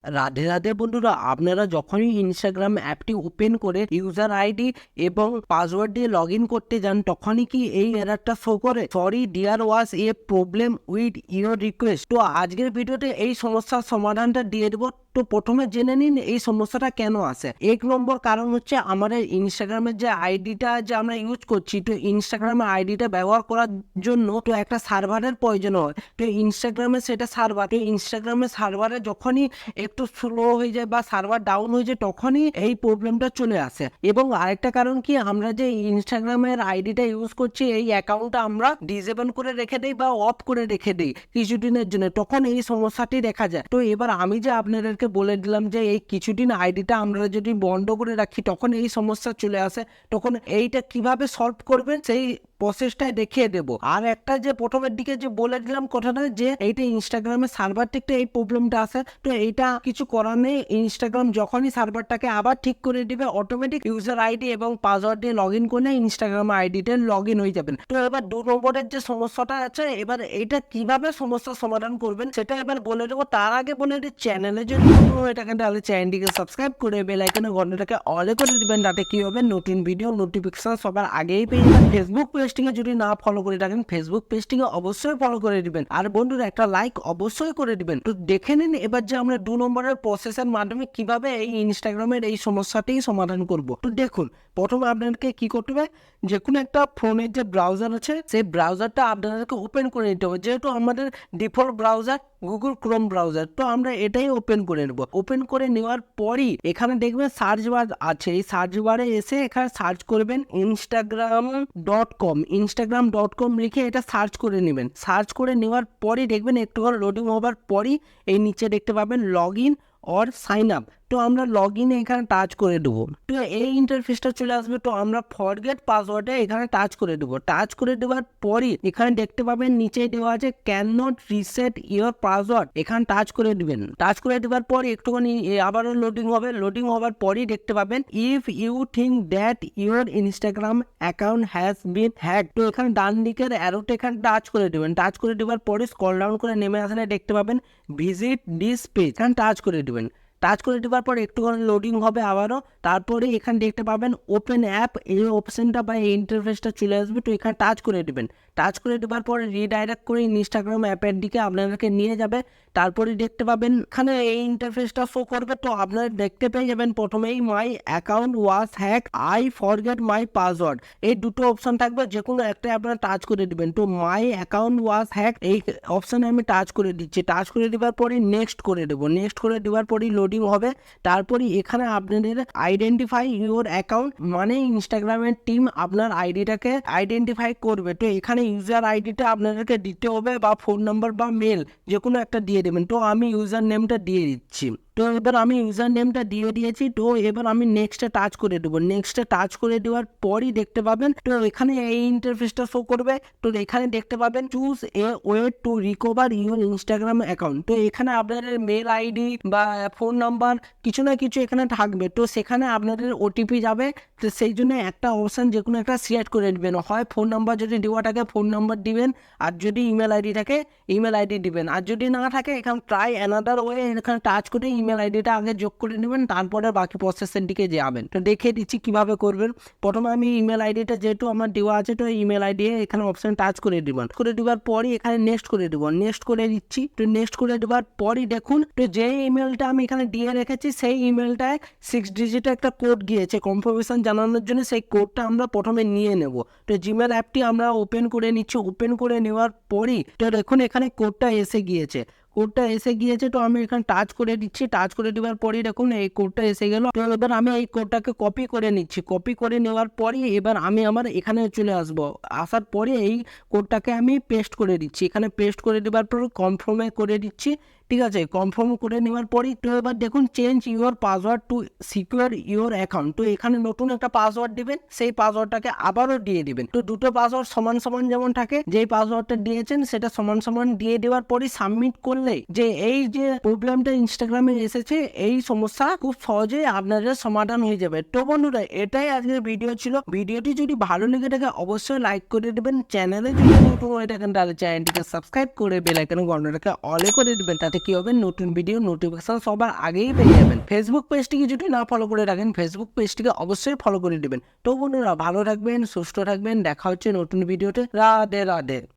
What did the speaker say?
রাধে রাধে বন্ধুরা, আপনারা যখনই ইনস্টাগ্রাম অ্যাপটি ওপেন করে ইউজার আইডি এবং পাসওয়ার্ড দিয়ে লগ ইন করতে যান, তখনই কি এই এরারটা শো করে? Sorry dear, was A problem with your request. তো আজকের ভিডিওতে এই সমস্যার সমাধানটা দিয়ে দেবো। তো প্রথমে জেনে নিন এই সমস্যাটা কেন আসে। এক নম্বর কারণ হচ্ছে আমাদের ইনস্টাগ্রামের যে আইডিটা যে আমরা ইউজ করছি, তো ইনস্টাগ্রামের আইডিটা ব্যবহার করার জন্য তো একটা সার্ভারের প্রয়োজন হয়। তো ইনস্টাগ্রামে সেটা সার্ভার, তো ইনস্টাগ্রামের সার্ভারে যখনই একটু স্লো হয়ে যায় বা সার্ভার ডাউন হয়ে যায়, তখনই এই প্রবলেমটা চলে আসে। এবং আরেকটা কারণ কি, আমরা যে ইনস্টাগ্রামের আইডিটা ইউজ করছি, এই অ্যাকাউন্টটা আমরা ডিসেবল করে রেখে দিই বা অফ করে রেখে দিই কিছুদিনের জন্য, তখন এই সমস্যাটি দেখা যায়। তো এবার আমি যে আপনাদেরকে বলে দিলাম যে এই কিছুদিন আইডিটা আমরা যদি বন্ধ করে রাখি, তখন এই সমস্যা চলে আসে। তখন এইটা কিভাবে সলভ করবেন সেই প্রসেসটাই দেখিয়ে দেবো। আর একটা যে প্রথমের দিকে যে বলে দিলাম কথাটা, যে এইটা ইনস্টাগ্রামের সার্ভার থেকে এই প্রবলেমটা আসে, তো এইটা কিছু করার নেই। ইনস্টাগ্রাম যখনই সার্ভারটাকে আবার ঠিক করে দিবে, অটোমেটিক ইউজার আইডি এবং পাসওয়ার্ড দিয়ে লগ ইন করলে ইনস্টাগ্রাম আইডিতে লগ ইন হয়ে যাবেন। তো এবার 2 নম্বরের যে সমস্যাটা আছে, এবার এইটা কিভাবে সমস্যার সমাধান করবেন সেটা এবার বলে দেবো। তার আগে বলে দিই, চ্যানেলে যদি নতুন হয়ে থাকেন তাহলে চ্যানেলটিকে সাবস্ক্রাইব করে বেল আইকনের ঘন্টাটাকে অলে করে দিবেন, তাতে কি হবে, নতুন ভিডিও নোটিফিকেশন সবার আগেই পেয়ে যাবেন। ফেসবুক পেজটিকে যদি না ফলো করে থাকেন, ফেসবুক পেজটিকে অবশ্যই ফলো করে দিবেন। আর বন্ধুরা একটা লাইক অবশ্যই করে দিবেন। তো দেখে নিন এবার যে আমরা 2 নম্বরের প্রসেসের মাধ্যমে কিভাবে এই ইনস্টাগ্রামের এই সমস্যাটি সমাধান করব। তো দেখুন, প্রথমে আপনাদেরকে কি করতে হবে, যে কোনো একটা ফোনের যে ব্রাউজার আছে, সেই ব্রাউজারটা আপনাদেরকে ওপেন করে নিতে হবে। যেহেতু আমাদের default browser Google Chrome browser, তো আমরা এটাই ওপেন করে নেব। ওপেন করে নেওয়ার পরই এখানে দেখবেন সার্চ বার আছে, এই সার্চ বারে এসে এখানে সার্চ করবেন instagram.com। instagram.com লিখে এটা সার্চ করে নেবেন। সার্চ করে নেওয়ার পরই দেখবেন একটু করে লোডিং হবার পরই এই নিচে দেখতে পাবেন log in or sign up. তো আমরা লগ ইনে এখানে টাচ করে দেবো। তো এই ইন্টারফেসটা চলে আসবে। তো আমরা ফরগেট পাসওয়ার্ডে এখানে টাচ করে দেবো। টাচ করে দেওয়ার পরই এখানে দেখতে পাবেন নিচে দেওয়া আছে can not reset your password, এখানে টাচ করে দিবেন। টাচ করে দেওয়ার পর একটুখানি আবারও লোডিং হবে। লোডিং হওয়ার পরই দেখতে পাবেন if you think that your Instagram account has been hack, তো এখানে ডান দিকের অ্যারোতে এখানে টাচ করে দেবেন। টাচ করে দেওয়ার পরে স্ক্রল ডাউন করে নেমে আসলে দেখতে পাবেন ভিজিট দিস পেজ, এখানে টাচ করে দেবেন। টাচ করে দেওয়ার পর একটুখানি লোডিং হবে আবারও। তারপরে এখানে দেখতে পাবেন ওপেন অ্যাপ, এই অপশনটা বা এই ইন্টারফেসটা চলে আসবে। তো এখানে টাচ করে দেবেন। টাচ করে দেওয়ার পরে রিডাইরেক্ট করে ইনস্টাগ্রাম অ্যাপের দিকে আপনাদেরকে নিয়ে যাবে। তারপরে দেখতে পাবেন এখানে এই ইন্টারফেসটা শো করবে। তো আপনারা দেখতে পেয়ে যাবেন প্রথমেই my account was hack, I forget my password, এই দুটো অপশন থাকবে, যে কোনো একটা আপনারা টাচ করে দিবেন। তো মাই অ্যাকাউন্ট ওয়াজ হ্যাক এই অপশনে আমি টাচ করে দিচ্ছি। টাচ করে দেওয়ার পরে নেক্সট করে দেবো। নেক্সট করে দেওয়ার পরেই লোডিং হবে। তারপরে এখানে আপনাদের আইডেন্টিফাই ইউর অ্যাকাউন্ট, মানে ইনস্টাগ্রামের টিম আপনার আইডিটাকে আইডেন্টিফাই করবে। তো এখানে ইউজার আইডিটা আপনাদেরকে দিতে হবে, বা ফোন নাম্বার বা মেল যে কোনো একটা দিয়ে দেবেন। তো আমি ইউজার নেমটা দিয়ে দিচ্ছি। তো এবার আমি ইউজার নেমটা দিয়ে দিয়েছি। তো এবার আমি নেক্সটে টাচ করে দেবো। নেক্সটে টাচ করে দেওয়ার পরই দেখতে পাবেন, তো এখানে এই ইন্টারফেসটা শো করবে। তো এখানে দেখতে পাবেন choose a way to recover your Instagram account. তো এখানে আপনাদের মেল আইডি বা ফোন নাম্বার কিছু না কিছু এখানে থাকবে। তো সেখানে আপনাদের ওটিপি যাবে। তো সেই জন্য একটা অপশান যে কোনো একটা সিলেক্ট করে নেবেন। হয় ফোন নাম্বার যদি দেওয়া থাকে ফোন নাম্বার দিবেন, আর যদি ইমেল আইডি থাকে ইমেল আইডি দিবেন। আর যদি না থাকে এখানে ট্রাই অ্যানাদার ওয়ে, এখানে টাচ করে ইমেল আইডিটা আগে যোগ করে নেবেন, তারপরে বাকি প্রসেসের দিকে যাবেন। তো দেখিয়ে দিচ্ছি কিভাবে করবেন। প্রথমে আমি ইমেল আইডিটা যেহেতু আমার দেওয়া আছে, তো ইমেল আইডি এখানে অপশন টাচ করে দিবেন। করে দেওয়ার পরই এখানে নেক্সট করে দেবো। নেক্সট করে দিচ্ছি। তো নেক্সট করে দেওয়ার পরই দেখুন, তো যে ইমেলটা আমি এখানে দিয়ে রেখেছি সেই ইমেলটায় 6 ডিজিটের একটা কোড গিয়েছে কনফার্মেশন জানানোর জন্য। সেই কোডটা আমরা প্রথমে নিয়ে নেব। তো জিমেল অ্যাপটি আমরা ওপেন করে নিচ্ছি। ওপেন করে নেওয়ার পরই তো দেখুন এখানে কোডটা এসে গিয়েছে। কোডটা এসে গিয়েছে। তো আমি এখানে টাচ করে দিচ্ছি। টাচ করে দেওয়ার পরই দেখুন এই কোডটা এসে গেল। তো এবার আমি এই কোডটাকে কপি করে নিচ্ছি। কপি করে নেওয়ার পরই এবার আমি আমার এখানে চলে আসবো। আসার পরে এই কোডটাকে আমি পেস্ট করে দিচ্ছি। এখানে পেস্ট করে দেওয়ার পর কনফার্মে করে দিচ্ছি। ঠিক আছে, কনফার্ম করে নেওয়ার পরই তো এবার দেখুন change your password to secure your account. তো এখানে নতুন একটা পাসওয়ার্ড দিবেন, সেই পাসওয়ার্ডটাকে আবারও দিয়ে দিবেন। তো দুটো পাসওয়ার্ড সমান সমান যেমন থাকে, যেই পাসওয়ার্ডটা দিয়েছেন সেটা সমান সমান দিয়ে দেওয়ার পরই সাবমিট করলে যে এই যে প্রবলেমটা ইনস্টাগ্রামে এসেছে, এই সমস্যা খুব সহজেই আপনাদের সমাধান হয়ে যাবে। তো বন্ধুরা এটাই আজকের ভিডিও ছিল। ভিডিওটি যদি ভালো লেগে থাকে অবশ্যই লাইক করে দেবেন। চ্যানেলে যদি নতুন হয়ে থাকেন তাহলে চ্যানেলটিকে সাবস্ক্রাইব করে বেল আইকনের ঘন্টাটাকে অলে করে দেবেন, তাতে কি হবে, নতুন ভিডিও নোটিফিকেশন সবার আগেই পেয়ে যাবেন। ফেসবুক পেজটিকে যদি না ফলো করে রাখেন, ফেসবুক পেজটিকে অবশ্যই ফলো করে দেবেন। তো বন্ধুরা ভালো থাকবেন, সুস্থ থাকবেন, দেখা হচ্ছে নতুন ভিডিওতে। রাধে রাধে।